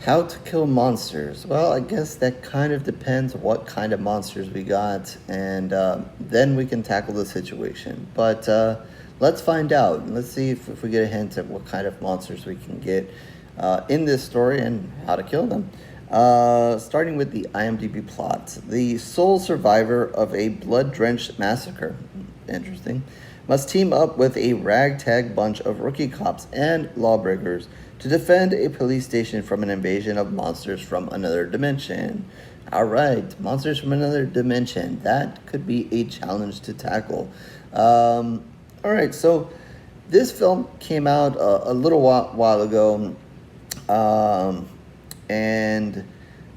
How to kill monsters? Well, I guess that kind of depends what kind of monsters we got, and then we can tackle the situation. But let's find out. Let's see if we get a hint at what kind of monsters we can get in this story and how to kill them. Starting with the IMDb plot. The sole survivor of a blood-drenched massacre, interesting, must team up with a ragtag bunch of rookie cops and lawbreakers to defend a police station from an invasion of monsters from another dimension. Alright, monsters from another dimension. That could be a challenge to tackle. Alright, so this film came out a little while ago. And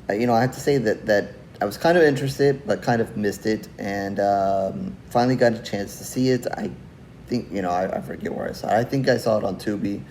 I have to say that I was kind of interested, but kind of missed it, and finally got a chance to see it. I think, I forget where I saw it. I think I saw it on Tubi.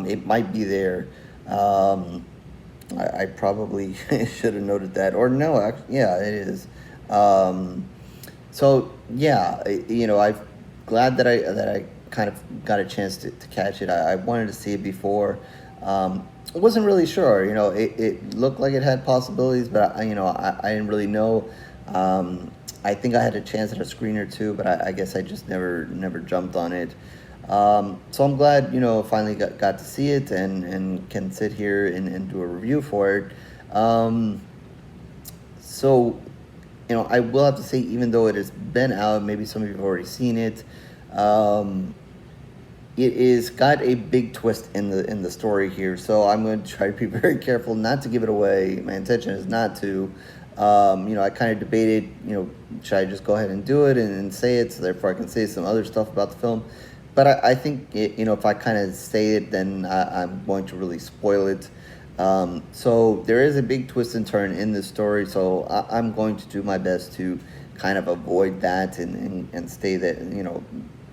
It might be there. I probably should have noted that, or no, yeah, it is. So yeah, I'm glad that I kind of got a chance to catch it. I wanted to see it before. I wasn't really sure. It looked like it had possibilities, but I didn't really know. I think I had a chance at a screen or two, but I guess I just never jumped on it. So I'm glad, finally got to see it and can sit here and do a review for it. So, I will have to say, even though it has been out, maybe some of you have already seen it, it is got a big twist in the story here. So I'm going to try to be very careful not to give it away. My intention is not to. I kind of debated, should I just go ahead and do it and say it, so therefore I can say some other stuff about the film. But I think, if I kind of say it, then I'm going to really spoil it. So there is a big twist and turn in this story, so I'm going to do my best to kind of avoid that and stay that,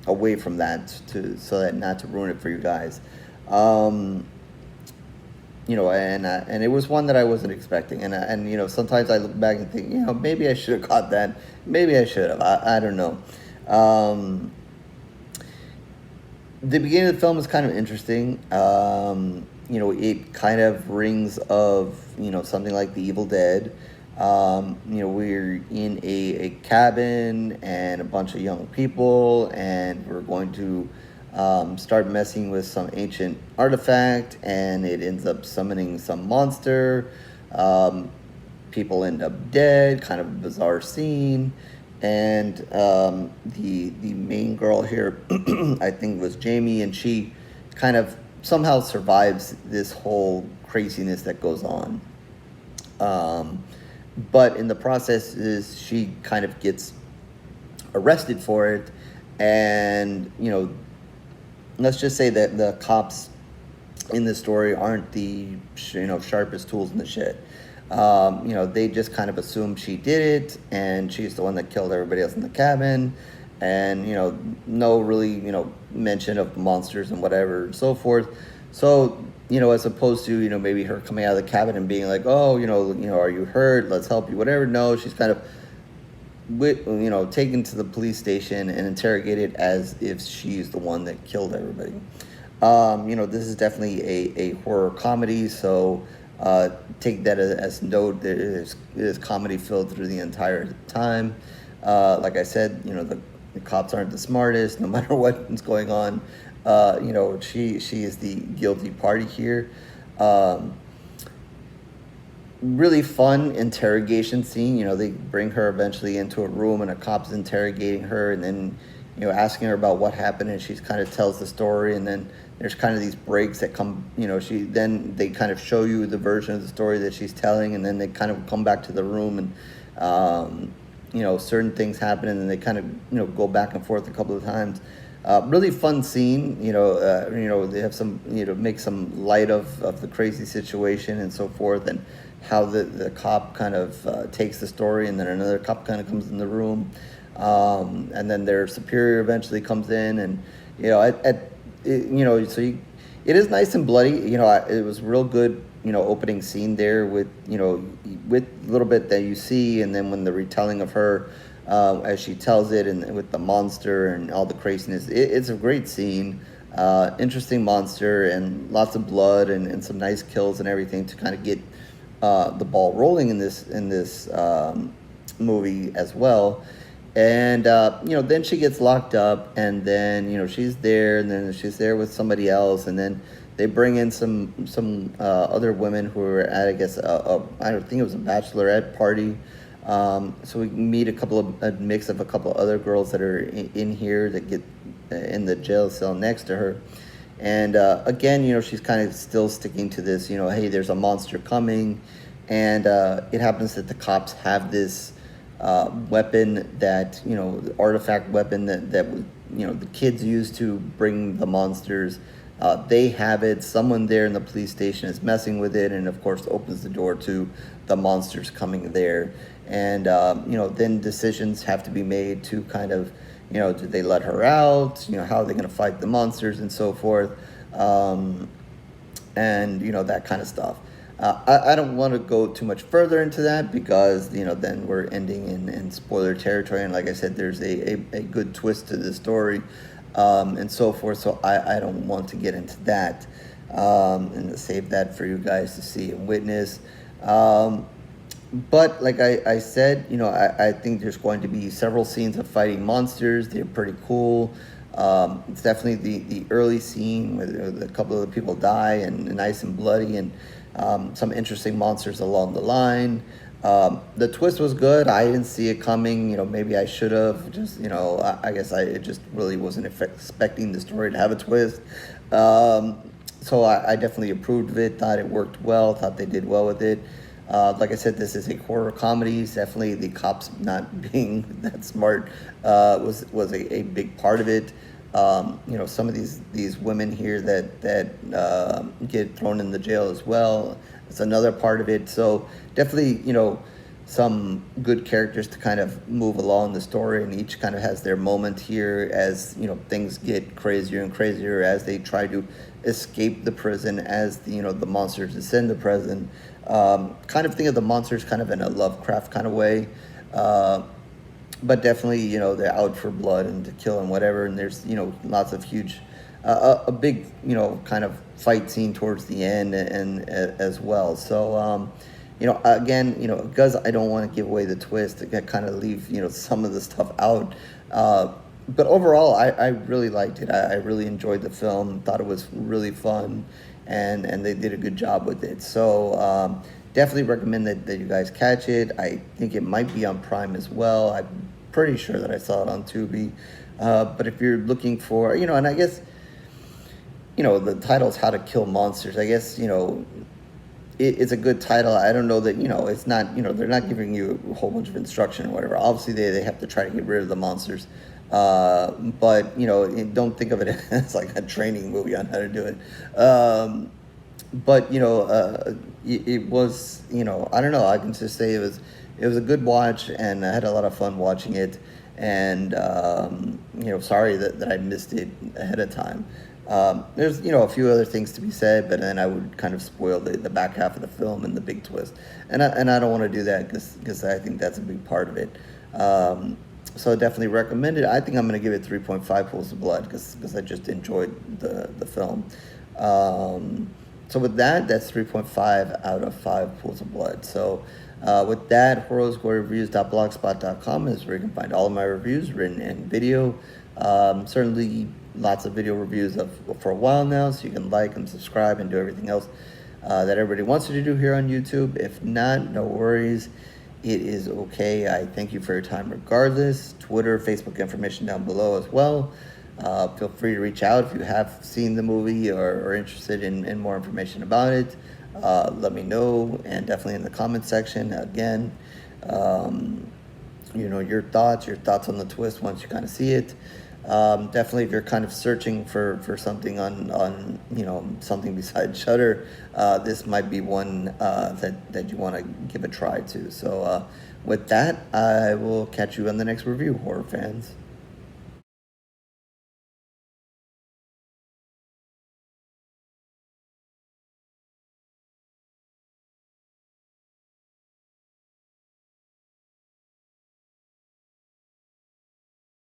away from that, so that not to ruin it for you guys. And it was one that I wasn't expecting, and sometimes I look back and think, maybe I should have caught that, maybe I should have. I don't know. The beginning of the film is kind of interesting. It kind of rings of something like The Evil Dead. We're in a cabin and a bunch of young people, and we're going to start messing with some ancient artifact, and it ends up summoning some monster. People end up dead, kind of a bizarre scene. And the main girl here, I think, was Jamie, and she kind of somehow survives this whole craziness that goes on. But in the process, she kind of gets arrested for it, and let's just say that the cops in this story aren't the sharpest tools in the shed. They just kind of assume she did it, and she's the one that killed everybody else in the cabin, and no really mention of monsters and whatever and so forth. So as opposed to maybe her coming out of the cabin and being like, oh, are you hurt? Let's help you, whatever. No, she's kind of taken to the police station and interrogated as if she's the one that killed everybody. This is definitely a horror comedy, so take that as note. It is comedy filled through the entire time. Like I said, the cops aren't the smartest, no matter what's going on. She is the guilty party here. Really fun interrogation scene. They bring her eventually into a room, and a cop's interrogating her, and then asking her about what happened, and she kind of tells the story, and then there's kind of these breaks that come, they kind of show you the version of the story that she's telling, and then they kind of come back to the room, and certain things happen, and then they kind of go back and forth a couple of times. Really fun scene. They have some, make some light of the crazy situation and so forth, and how the cop kind of takes the story, and then another cop kind of comes in the room, and then their superior eventually comes in, and it is nice and bloody. It was real good. Opening scene there with with a little bit that you see, and then when the retelling of her as she tells it, and with the monster and all the craziness, it's a great scene. Interesting monster and lots of blood and some nice kills and everything to kind of get the ball rolling in this movie as well. And then she gets locked up, and then she's there, and then she's there with somebody else, and then they bring in some other women who are at, I guess, I don't think it was a bachelorette party. So we meet a mix of a couple of other girls that are in here that get in the jail cell next to her. And again, she's kind of still sticking to this, hey, there's a monster coming. And it happens that the cops have this weapon that, the artifact weapon that the kids use to bring the monsters. They have it. Someone there in the police station is messing with it, and of course opens the door to the monsters coming there. And then decisions have to be made to kind of, do they let her out? How are they going to fight the monsters and so forth, and that kind of stuff. I don't want to go too much further into that because then we're ending in spoiler territory, and like I said, there's a good twist to the story. And so forth. So I don't want to get into that, and save that for you guys to see and witness. But like I said, I think there's going to be several scenes of fighting monsters. They're pretty cool. It's definitely the early scene where a couple of the people die and nice and bloody, and some interesting monsters along the line. The twist was good. I didn't see it coming. Maybe I should have. Just, I guess I just really wasn't expecting the story to have a twist. So I definitely approved of it. Thought it worked well. Thought they did well with it. Like I said, this is a horror comedy. Definitely the cops not being that smart was a big part of it. Some of these women here that get thrown in the jail as well. It's another part of it. So definitely, some good characters to kind of move along the story, and each kind of has their moment here as, things get crazier and crazier as they try to escape the prison, as the monsters descend the prison. Kind of think of the monsters kind of in a Lovecraft kind of way. But definitely, they're out for blood and to kill and whatever. And there's, lots of huge, a big, kind of fight scene towards the end and as well. So, again, because I don't want to give away the twist, I kind of leave, some of the stuff out. But overall, I really liked it. I really enjoyed the film. Thought it was really fun, and they did a good job with it. So definitely recommend that you guys catch it. I think it might be on Prime as well. I'm pretty sure that I saw it on Tubi. But if you're looking for, and I guess, the title is How to Kill Monsters. I guess, it's a good title. I don't know that, it's not, they're not giving you a whole bunch of instruction or whatever. Obviously, they have to try to get rid of the monsters. But, don't think of it as like a training movie on how to do it. But, it was, I don't know. I can just say it was a good watch, and I had a lot of fun watching it. And, sorry that I missed it ahead of time. There's, a few other things to be said, but then I would kind of spoil the back half of the film and the big twist. And I don't want to do that because I think that's a big part of it. So definitely recommend it. I think I'm going to give it 3.5 pools of blood because I just enjoyed the film. So with that's 3.5 out of 5 pools of blood. So with that, horrorsgoryreviews.blogspot.com is where you can find all of my reviews, written and video. Certainly lots of video reviews for a while now, so you can like and subscribe and do everything else that everybody wants you to do here on YouTube. If not, no worries. It is okay. I thank you for your time regardless. Twitter, Facebook information down below as well. Feel free to reach out if you have seen the movie or are interested in more information about it. Let me know, and definitely in the comment section. Again, your thoughts on the twist once you kind of see it. Definitely, if you're kind of searching for something on something besides Shudder, this might be one that you want to give a try to. So with that, I will catch you on the next review, horror fans.